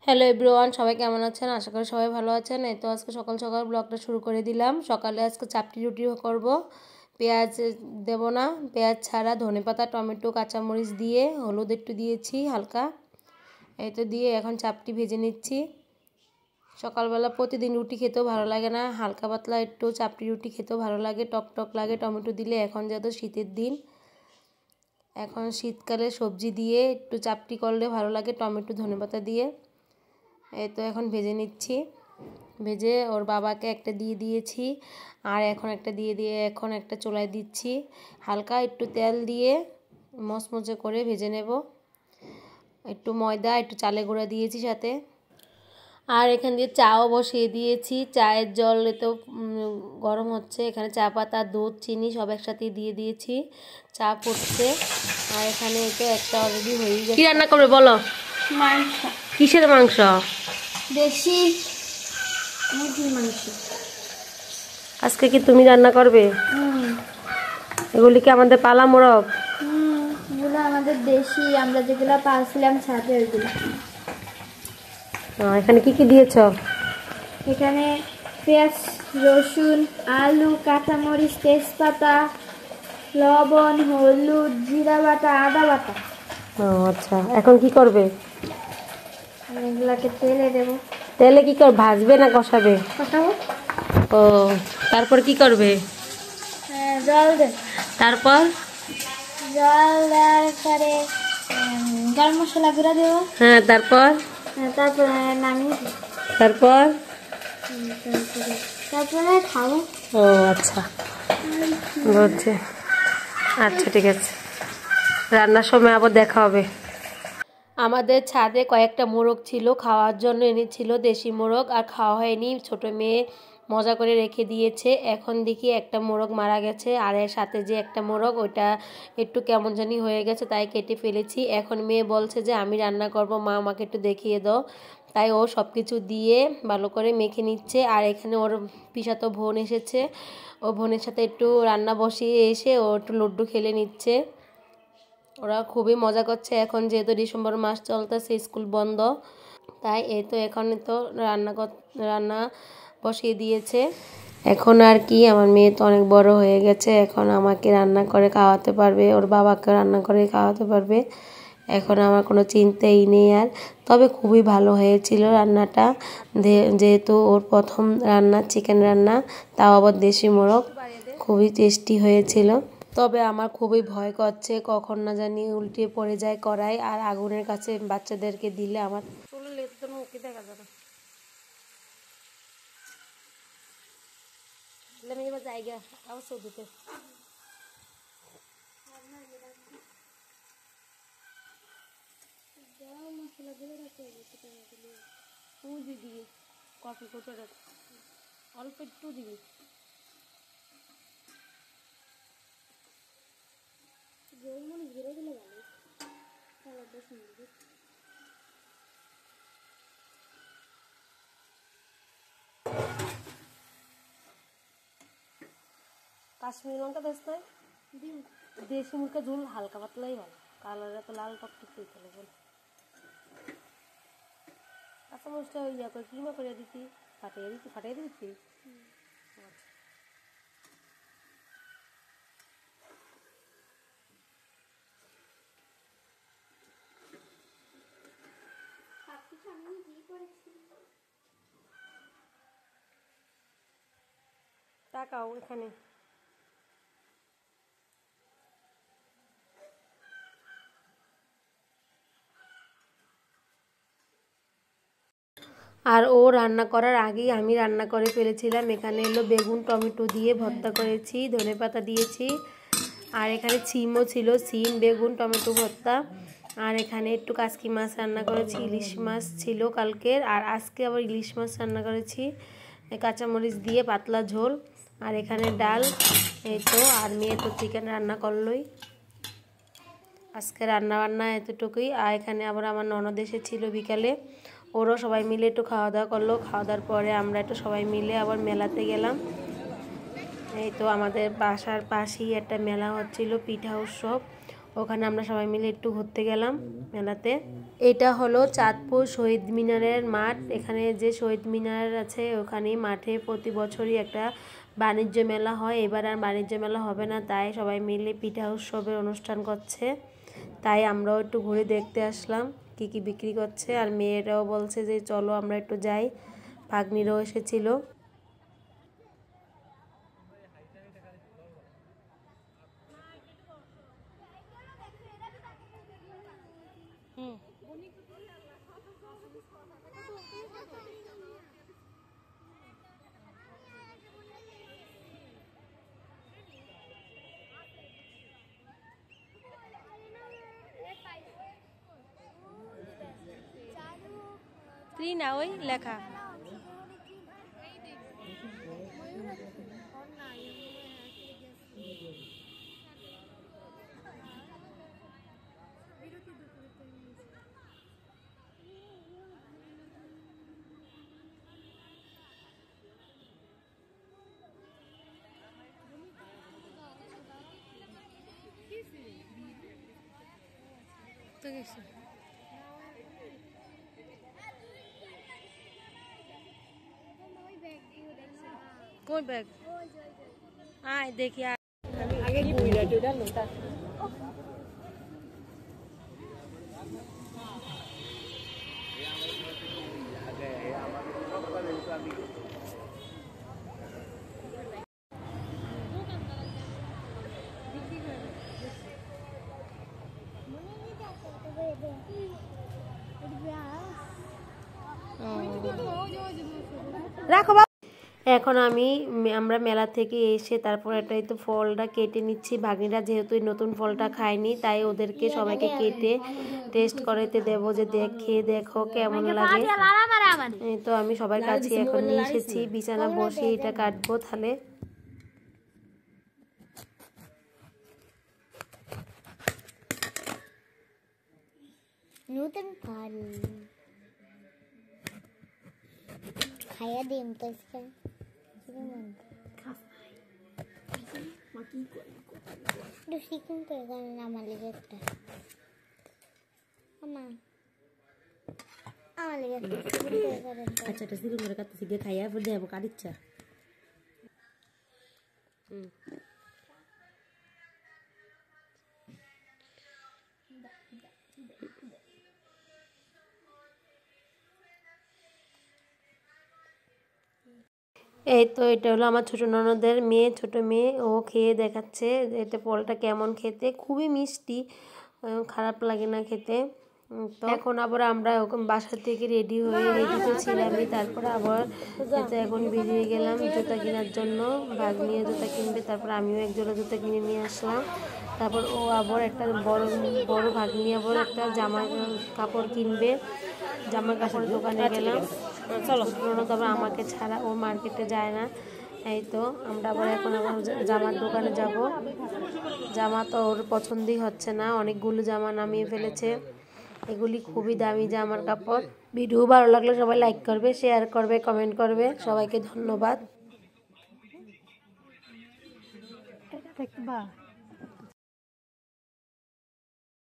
Hello everyone, সবাই কেমন আছেন? আশা করি সবাই ভালো আছেন। এই তো আজকে সকাল সকাল ব্লগটা শুরু করে দিলাম। সকালে আজকে চাপটি রুটি করব। পেঁয়াজ দেব না, পেঁয়াজ ছাড়া ধনেপাতা, টমেটো, কাঁচামরিচ দিয়ে হলুদ একটু দিয়েছি হালকা। এই তো দিয়ে এখন চাপটি ভেজে নিচ্ছি। সকালবেলা প্রতিদিন রুটি খেতেও ভালো লাগে না, হালকা পাতলা একটু চাপটি রুটি খেতেও ভালো লাগে, টক টক লাগে টমেটো দিলে। এখন যেহেতু শীতের দিন, এখন শীতকালে সবজি দিয়ে একটু চাপটি করলে ভালো লাগে, টমেটো ধনেপাতা দিয়ে। এই তো এখন ভেজে নিচ্ছি। ভেজে ওর বাবাকে একটা দিয়ে দিয়েছি, আর এখন একটা দিয়ে এখন একটা চুলায় দিচ্ছি। হালকা একটু তেল দিয়ে মচমচে করে ভেজে নেব। একটু ময়দা, একটু চালের গুঁড়া দিয়েছি সাথে। আর এখান দিয়ে চাও বসিয়ে দিয়েছি। চায়ের জল তো গরম হচ্ছে। এখানে চা পাতা, দুধ, চিনি সব একসাথে দিয়ে দিয়েছি। চা ফুটছে। আর এখানে তো একটা অলরেডি হয়ে গেছে। কি রান্না করবে বলো? মাংস। কিসের মাংস? দেশি মুরগির মাংস। আজকে কি তুমি রান্না করবে? এগুলি কি আমাদের পালা মোরগ? এগুলো আমাদের দেশি, আমরা যেগুলো পালছিলাম ছাদে ওইগুলো। এখানে কি কি দিয়েছ? এখানে পেঁয়াজ, রসুন, আলু, কাঁচামরিচ, তেজপাতা, লবণ, হলুদ, জিরা বাটা, আদা বাটা। আচ্ছা, এখন কি করবে? এগুলাকে তেলে দেবো। তেলে কি করবে? ভাজবে না কষাবে? কষাবো। ও, তারপর কি করবে? জল দে। তারপর জল দেওয়ার পরে গরম মশলা গুঁড়া দেবো। হ্যাঁ, তারপর তারপরে নামিয়ে দেবো। তারপর তারপরে খাবো। ও আচ্ছা, বুঝছি। আচ্ছা, ঠিক আছে, রান্নার সময় আবার দেখা হবে। আমাদের ছাদে কয়েকটা মোরগ ছিল, খাওয়ার জন্য এনেছিল দেশি মোরগ, আর খাওয়া হয়নি। ছোট মেয়ে মজা করে রেখে দিয়েছে। এখন দেখি একটা মোরগ মারা গেছে, আর এর সাথে যে একটা মোরগ, ওইটা একটু কেমন জানি হয়ে গেছে, তাই কেটে ফেলেছি। এখন মেয়ে বলছে যে আমি রান্না করব, মা আমাকে একটু দেখিয়ে দাও। তাই ও সব কিছু দিয়ে ভালো করে মেখে নিচ্ছে। আর এখানে ওর পিসাতো বোন এসেছে, ও বোনের সাথে একটু রান্না বসিয়ে এসে ও একটু লুড্ডু খেলে নিচ্ছে। ওরা খুবই মজা করছে। এখন যেহেতু ডিসেম্বর মাস চলতেছে, স্কুল বন্ধ, তাই এই তো এখন তো রান্না বসিয়ে দিয়েছে। এখন আর কি, আমার মেয়ে তো অনেক বড় হয়ে গেছে, এখন আমাকে রান্না করে খাওয়াতে পারবে, ওর বাবাকে রান্না করে খাওয়াতে পারবে। এখন আমার কোনো চিন্তাই নেই আর। তবে খুবই ভালো হয়েছিল রান্নাটা, যেহেতু ওর প্রথম রান্না, চিকেন রান্না, তাও আবার দেশি মোরগ, খুবই টেস্টি হয়েছিল। তবে আমার খুবই ভয় করছে, কখন না জানি উল্টে পড়ে যায় কড়াই, আর আগুনের কাছে বাচ্চাদেরকে দিলে আমার চুলে তো মুখে দেখা যাবে। আমি এবার জায়গা আবার সৌদিতে দিবি, কফি কোটাটা অল্প একটু দিবি। কাশ্মীরি লঙ্কা দেশ নাই, দেশি মুরগা ঝোল হালকা পাতলাই ভালো, কালারটা তো লাল টকটক দিতে হবে। কাঁচামরিচটা ইয়া করে কিমা করে দিতি, ফাটিয়ে দিতি। তাকাও এখানে। আর ও রান্না করার আগেই আমি রান্না করে ফেলেছিলাম। এখানে এলো বেগুন টমেটো দিয়ে ভর্তা করেছি, ধনেপাতা দিয়েছি, আর এখানে সিমও ছিল, সিম বেগুন টমেটো ভর্তা। আর এখানে একটু কাসকি মাছ রান্না করেছি, ইলিশ মাছ ছিল কালকের, আর আজকে আবার ইলিশ মাছ রান্না করেছি কাঁচামরিচ দিয়ে পাতলা ঝোল। আর এখানে ডাল, এই তো। আর মেয়ে তো চিকেন রান্না করলোই। আজকে রান্না বান্না এতটুকুই। আর এখানে আবার আমার ননদ এসেছিল বিকালে, ওরও সবাই মিলে একটু খাওয়া দাওয়া করলো। খাওয়া দাওয়ার পরে আমরা একটু সবাই মিলে আবার মেলাতে গেলাম। এই তো আমাদের বাসার পাশেই একটা মেলা হচ্ছিল, পিঠা উৎসব। ওখানে আমরা সবাই মিলে একটু ঘুরতে গেলাম মেলাতে। এটা হলো চাঁদপুর শহীদ মিনারের মাঠ। এখানে যে শহীদ মিনার আছে ওখানে মাঠে প্রতি বছরই একটা বাণিজ্য মেলা হয়। এবার আর বাণিজ্য মেলা হবে না, তাই সবাই মিলে পিঠা উৎসবের অনুষ্ঠান করছে। তাই আমরাও একটু ঘুরে দেখতে আসলাম কি কি বিক্রি করছে। আর মেয়েরাও বলছে যে চলো আমরা একটু যাই, ভাগ্নিরাও এসেছিল। ফ্রি না ওই লেখা। কোন ব্যাগ? আয় দেখি আগে গুইরাটা লোটা। রাখো। এখন আমরা মেলা থেকে এসে তারপর এটাই তো ফলটা কেটে নিচ্ছি। ভাগ্নিরা যেহেতু নতুন ফলটা খায়নি, তাই ওদেরকে সবাইকে কেটে টেস্ট করাইতে দেবো যে খেয়ে দেখো কেমন লাগে। তো আমি সবার কাছে এখন নিয়ে এসেছি, বিছানা বসে এটা কাটবো। তাহলে নতুন ফল খাইয়া দিম তো কিন্তু এখানে আমার লেগে একটা আমার লেগে আচ্ছা এটা সিগুন করে কাটতেছি গিয়ে খাইয়া পর দেবো কাটিচ্ছা। এই তো এটা হলো আমার ছোট ননদের মেয়ে, ছোট মেয়ে। ও খেয়ে দেখাচ্ছে এটা ফলটা কেমন খেতে, খুবই মিষ্টি, খারাপ লাগে না খেতে। তো এখন আবার আমরা বাসা থেকে রেডি হয়ে রেডিতে ছিলামই। তারপর আবার এখন বেরিয়ে গেলাম জুতা কেনার জন্য। ভাগ্নিও জুতা কিনবে, তারপর আমিও এক জোড়া জুতা কিনে নিয়ে আসলাম। তারপর ও আবার একটা বড় ভাগ্নি আবার একটা জামার কাপড় কিনবে। জামার কাপড়ের দোকানে গেলাম। চলো তারপর আমাকে ছাড়া ও মার্কেটে যায় না। এই তো আমরা আবার এখন আবার জামার দোকানে যাব। জামা তো ওর পছন্দই হচ্ছে না, অনেকগুলো জামা নামিয়ে ফেলেছে। এগুলি খুবই দামি জামার কাপড়। ভিডিও ভালো লাগলে সবাই লাইক করবে, শেয়ার করবে, কমেন্ট করবে। সবাইকে ধন্যবাদ।